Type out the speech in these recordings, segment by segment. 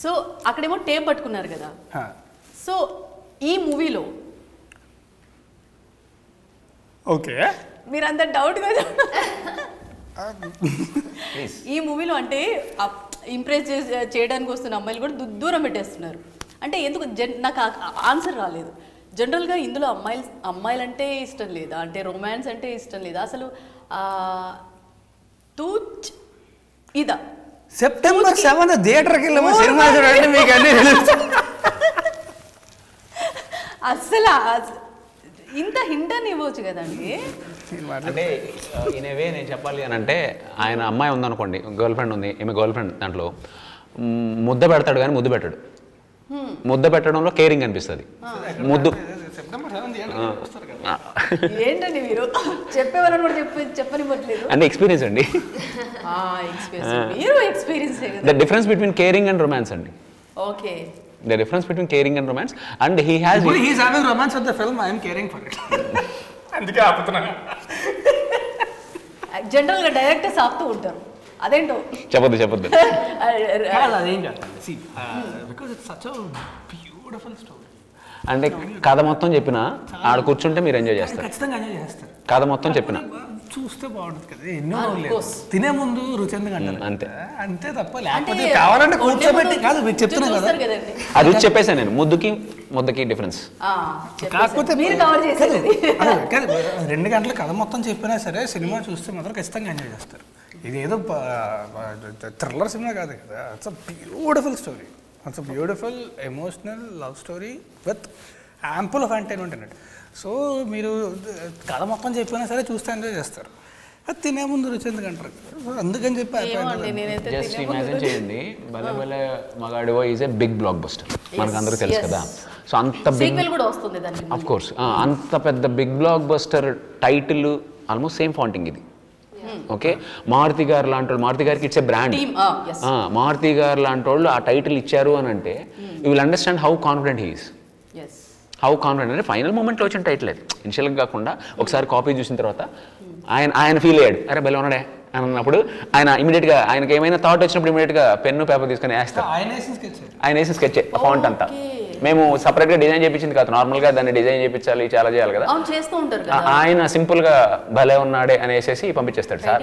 So అక్కడేమో tape పట్టుకున్నారు కదా. సో ఈ మూవీలో ఓకే మీరంత డౌట్గా ఈ మూవీలో అంటే ఇంప్రెస్ చేయడానికి వస్తున్న అమ్మాయిలు కూడా దూరం పెట్టేస్తున్నారు. అంటే ఎందుకు నాకు ఆన్సర్ రాలేదు. జనరల్గా ఇందులో అమ్మాయిలంటే ఇష్టం లేదా, అంటే రొమాన్స్ అంటే ఇష్టం లేదా, అసలు తూచ్ ఇదా? సెప్టెంబర్ 7 థియేటర్కి వెళ్ళాము సినిమా చూడండి మీకు అన్ని తెలుసు. అసలు ఇంత హింట్ అని ఇవ్వచ్చు కదండి. అంటే ఇన్ ఏ వే నేను చెప్పాలి అని అంటే, ఆయన అమ్మాయి ఉందనుకోండి, గర్ల్ ఫ్రెండ్ ఉంది, ఈమె గర్ల్ ఫ్రెండ్, దాంట్లో ముద్ద పెడతాడు కానీ ముద్దు పెట్టాడు. ముద్ద పెట్టడంలో కేరింగ్ అనిపిస్తుంది. ముద్దు ఏంటండి మీరు చెప్పేవారని కూడా చెప్పనివ్వట్లేదు. అంటే ఎక్స్పీరియన్స్ అండి. మీరు experience the difference between caring and romance అండి. Okay, the difference between caring and romance, and he is having romance with the film. I am caring for it. అందుకే ఆపుతున్నా. జనరల్ గా డైరెక్టర్స్ ఆపుతూ ఉంటారు, అదేంటో చెప్పొద్దు అదేం కాదు. See, because it's such a beautiful story. అంటే కథ మొత్తం చెప్పిన ఆడ కూర్చుంటే మీరు ఎంజాయ్ చేస్తారు. ఖచ్చితంగా ఎంజాయ్ చేస్తారు. కథ మొత్తం చెప్పిన చూస్తే బాగుంటుంది కదా. ఎన్నో తినే ముందు రుచి ఎందుకు అంతే అంతే తప్ప లేకపోతే కావాలంటే కూర్చోబెట్టి కాదు మీరు చెప్తున్నా కదా. అది రుచి చెప్పేసాను నేను. ముద్దకి డిఫరెన్స్. కాకపోతే మీరు కవర్ చేసేది 2 గంటల కథ మొత్తం చెప్పినా సరే సినిమా చూస్తే మాత్రం ఖచ్చితంగా ఎంజాయ్ చేస్తారు. ఇది ఏదో థ్రిల్లర్ సినిమా కాదు కదా. It's a beautiful story. It's a beautiful emotional love story with ample of entertainment in it. So మీరు కథ మొత్తం చెప్పినా సరే చూస్తే ఎంజాయ్ చేస్తారు. అది తినే ముందు రుచి ఎందుకు అంటారు. అందుకని చెప్పి జస్ట్ ఇమాజిన్ చేయండి, Bhale Bhale Magadivo is a big blockbuster, మనకు అందరూ తెలుసు కదా. సో అంత బిగ్ ఆఫ్ కోర్స్ అంత పెద్ద big blockbuster title almost same fonting ఇది. ఓకే, మారుతి గారు లాంటి వాళ్ళు, మారుతి గారికి ఇట్స్ ఏ బ్రాండ్. మారుతి గారు లాంటి వాళ్ళు ఆ టైటిల్ ఇచ్చారు అని అంటే you will understand how confident he is. How confident అంటే ఫైనల్ మూమెంట్లో వచ్చిన టైటిల్ అది. ఇనిషియల్గా కాకుండా ఒకసారి కాపీ చూసిన తర్వాత ఆయన ఫీల్ అయ్యాడు, అరే భలే ఉన్నాడే అని అన్నప్పుడు ఆయన ఇమీడియట్గా ఆయనకి ఏమైనా థాట్ వచ్చినప్పుడు ఇమీడియట్గా పెన్ను పేపర్ తీసుకొని వేస్తారు. ఆయన వేసిన స్కెచ్ ఫాంట్ అంతా మేము సపరేట్గా డిజైన్ చేయించింది కాదు, నార్మల్గా దాన్ని డిజైన్ చేయించాలి, చాలా చేయాలి కదా. ఆయన సింపుల్గా భలే ఉన్నాడే అని వేసేసి పంపించేస్తాడు. Sir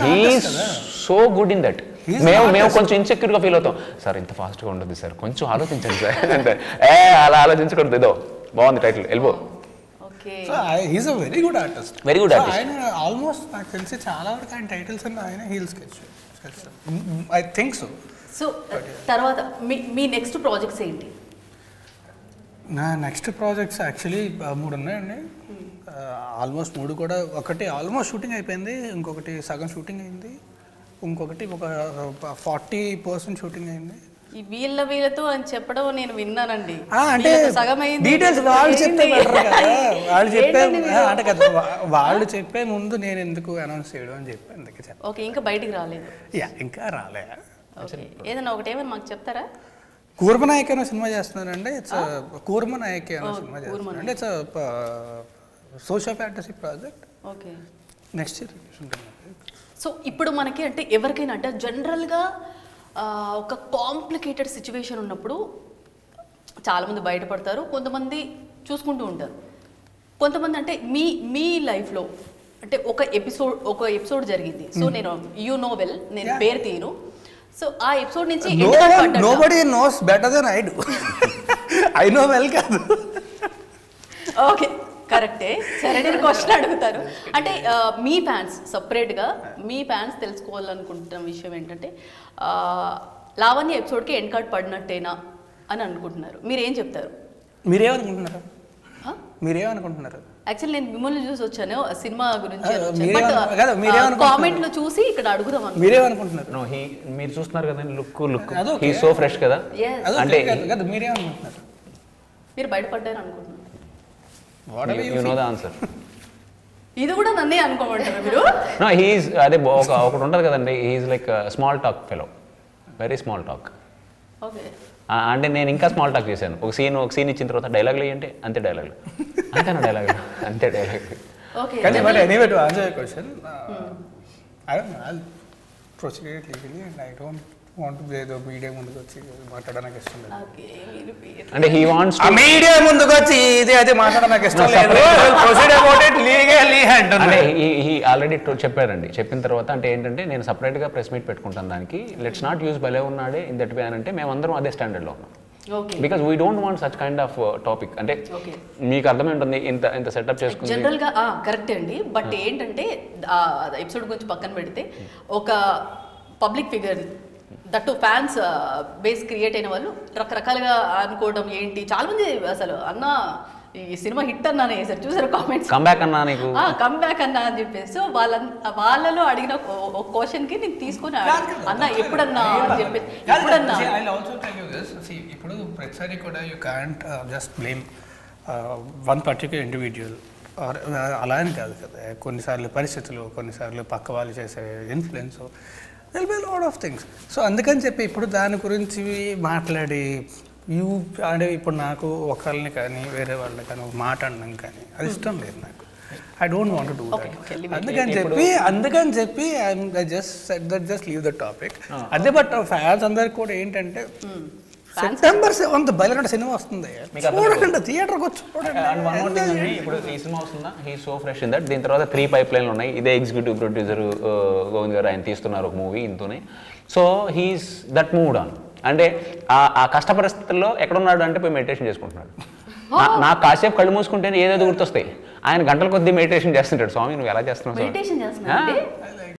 he's so good in that. మేము కొంచెం ఇన్సెక్యూర్గా ఫీల్ అవుతాం, సార్ ఇంత ఫాస్ట్గా ఉండదు సార్, కొంచెం ఆలోచించండి సార్ అంటే అలా ఆలోచించకూడదు, ఏదో బాగుంది టైటిల్ వెళ్ళిపో. He's a very good artist. Very good artist. ఆయన ఆల్మోస్ట్ నాకు తెలిసి చాలా వరకు ఆయన టైటిల్స్ అన్నీ ఆయన he'll sketch I think so. So తర్వాత మీ నెక్స్ట్ ప్రాజెక్ట్స్ ఏంటి? నా నెక్స్ట్ ప్రాజెక్ట్స్ యాక్చువల్లీ 3 ఉన్నాయండి. ఆల్మోస్ట్ 3 కూడా, ఒకటి ఆల్మోస్ట్ షూటింగ్ అయిపోయింది, ఇంకొకటి సగం షూటింగ్ అయింది, ఇంకొకటి ఒక 40% షూటింగ్ అయింది. వీళ్ళతో అని చెప్పడం నేను విన్నానండి. అంటే డీటెయిల్స్ వాళ్ళు చెప్తే బెటర్ కదా. వాళ్ళు చెప్పే అంటే కదా, వాళ్ళు చెప్పే ముందు నేను ఎందుకు అనౌన్స్ చేయడం అని చెప్పి అందుకే చెప్పాను. ఓకే, ఇంకా బయటికి రాలేదు. ఇంకా రాలే. ఏదైనా ఒకటి ఏమైనా మాకు చెప్తారా? కూర్మనాయక్ అనే సినిమా చేస్తున్నారండి. ఇట్స్ కూర్మనాయక్ అనే సినిమా చేస్తున్నారండి. It's social fantasy project. Okay, next year ఉంటుంది. సో ఇప్పుడు మనకి అంటే ఎవరికైనా అంటే జనరల్గా ఒక కాంప్లికేటెడ్ సిచ్యువేషన్ ఉన్నప్పుడు చాలామంది బయటపడతారు, కొంతమంది చూసుకుంటూ ఉంటారు. కొంతమంది అంటే మీ లైఫ్లో అంటే ఒక ఎపిసోడ్ జరిగింది. సో నేను యూ నో వెల్, నేను పేరు తీయను. సో ఆ ఎపిసోడ్ నుంచి nobody knows better than I do. I know well కాదు. ఓకే, కరెక్టే. సరే, నేను క్వశ్చన్ అడుగుతాను. అంటే మీ ఫ్యాన్స్ సపరేట్గా మీ ఫ్యాన్స్ తెలుసుకోవాలనుకుంటున్న విషయం ఏంటంటే, లావణ్య ఎపిసోడ్కి ఎండ్ కార్డ్ పడినట్టేనా అని అనుకుంటున్నారు. మీరేం చెప్తారు? మీరేమనుకుంటున్నారు? యాక్చువల్లీ నేను మిమ్మల్ని చూసి వచ్చాను సినిమా గురించి, కామెంట్లు చూసి ఇక్కడ అడుగుదాం. మీరేమనుకుంటున్నారు? మీరు చూస్తున్నారు కదా లుక్ హీ సో ఫ్రెష్ కదా. అంటే మీరేమనుకుంటున్నారు? మీరు బయటపడ్డారు అనుకుంటున్నారు. You know the answer. ఇది కూడా నన్నే అనుకోమంటారు మీరు? నో, హీఈస్ అదే ఒకటి ఉంటుంది కదండి, he's like small talk fellow, very small talk. Okay, అంటే నేను ఇంకా స్మాల్ టాక్ చేశాను. ఒక సీన్ ఇచ్చిన తర్వాత డైలాగులు ఏంటి, అంతే డైలాగులు, అంతేనా డైలాగులు, అంతే డైలాగులు. Okay, but anyway, to answer your question, I don't know, I'll proceed legally and I don't ఏదో మీడియా ముందుకు వచ్చి మాట్లాడడానికి ఇష్టం లేదు. అంటే హీ వాంట్స్ ఆ మీడియా ముందుకు వచ్చి ఇది అది మాట్లాడడానికి ఇష్టం లేదు. ప్రొసీడ్ అబౌట్ ఇట్ లీగల్లీ అంటే హీ ఆల్రెడీ చెప్పారండి. చెప్పిన తర్వాత అంటే ఏంటంటే నేను సపరేట్గా ప్రెస్ మీట్ పెట్టుకుంటాను దానికి, లెట్స్ నాట్ యూస్ భలే ఉన్నాడే ఇన్ దట్ వే అని అంటే మేమందరం అదే స్టాండర్డ్లో ఉన్నాం. Because we don't want such kind of topic. అంటే మీకు అర్థమై ఉంటుంది ఇంత సెటప్ చేసుకుని జనరల్గా కరెక్టే అండి. బట్ ఏంటంటే ఎపిసోడ్ గురించి పక్కన పెడితే ఒక public figure that fans base create అయిన వాళ్ళు రకరకాలుగా అనుకోవడం ఏంటి, చాలా మంది అసలు అన్న ఈ సినిమా హిట్ అన్నానే సార్ చూసారు కామెంట్స్, కమ్బ్యాక్ అన్నా నీకు కమ్బ్యాక్ అన్నా అని చెప్పేసి. సో వాళ్ళలో అడిగిన ఒక క్వశ్చన్ కి నేను తీసుకొని అన్న ఎప్పుడన్నా అని చెప్పేసి ఎప్పుడన్నా. ఇప్పుడు ప్రతిసారి కూడా you can't just blame one particular individual అలా అని కాదు కదా. కొన్నిసార్లు పరిస్థితులు, కొన్నిసార్లు పక్క వాళ్ళు చేసే influence, will be lot of things. So అందుకని చెప్పి ఇప్పుడు దాని గురించి మాట్లాడి అంటే ఇప్పుడు నాకు ఒకళ్ళని కానీ వేరే వాళ్ళని కానీ మాట్లాడడం కానీ అది ఇష్టం లేదు నాకు. I don't want to do that. అందుకని చెప్పి I just leave the topic. అదే బట్ ఫ్యాన్స్ అందరికి కూడా ఏంటంటే సెప్టెంబర్ 7th బయలుదేరిన సినిమా వస్తుంది, చూడండి థియేటర్కి వచ్చి చూడండి. ఇప్పుడు ఈ సినిమా వస్తుందా, he so fresh in that. దీని తర్వాత 3 పైప్లైన్లు ఉన్నాయి. ఇదే ఎగ్జిక్యూటివ్ ప్రొడ్యూసర్ గోవింద్ గారు ఆయన తీస్తున్నారు ఒక మూవీ ఇంతోనే. So he's that mood on. అంటే ఆ కష్ట పరిస్థితుల్లో ఎక్కడున్నాడు అంటే పోయి మెడిటేషన్ చేసుకుంటున్నాడు. నాకు కాసేపు కళ్ళు మూసుకుంటేనే ఏదేదో గుర్తొస్తాయి. ఆయన గంటల కొద్దీ మెడిటేషన్ చేస్తుంటాడు. స్వామి నువ్వు ఎలా చేస్తున్నావు?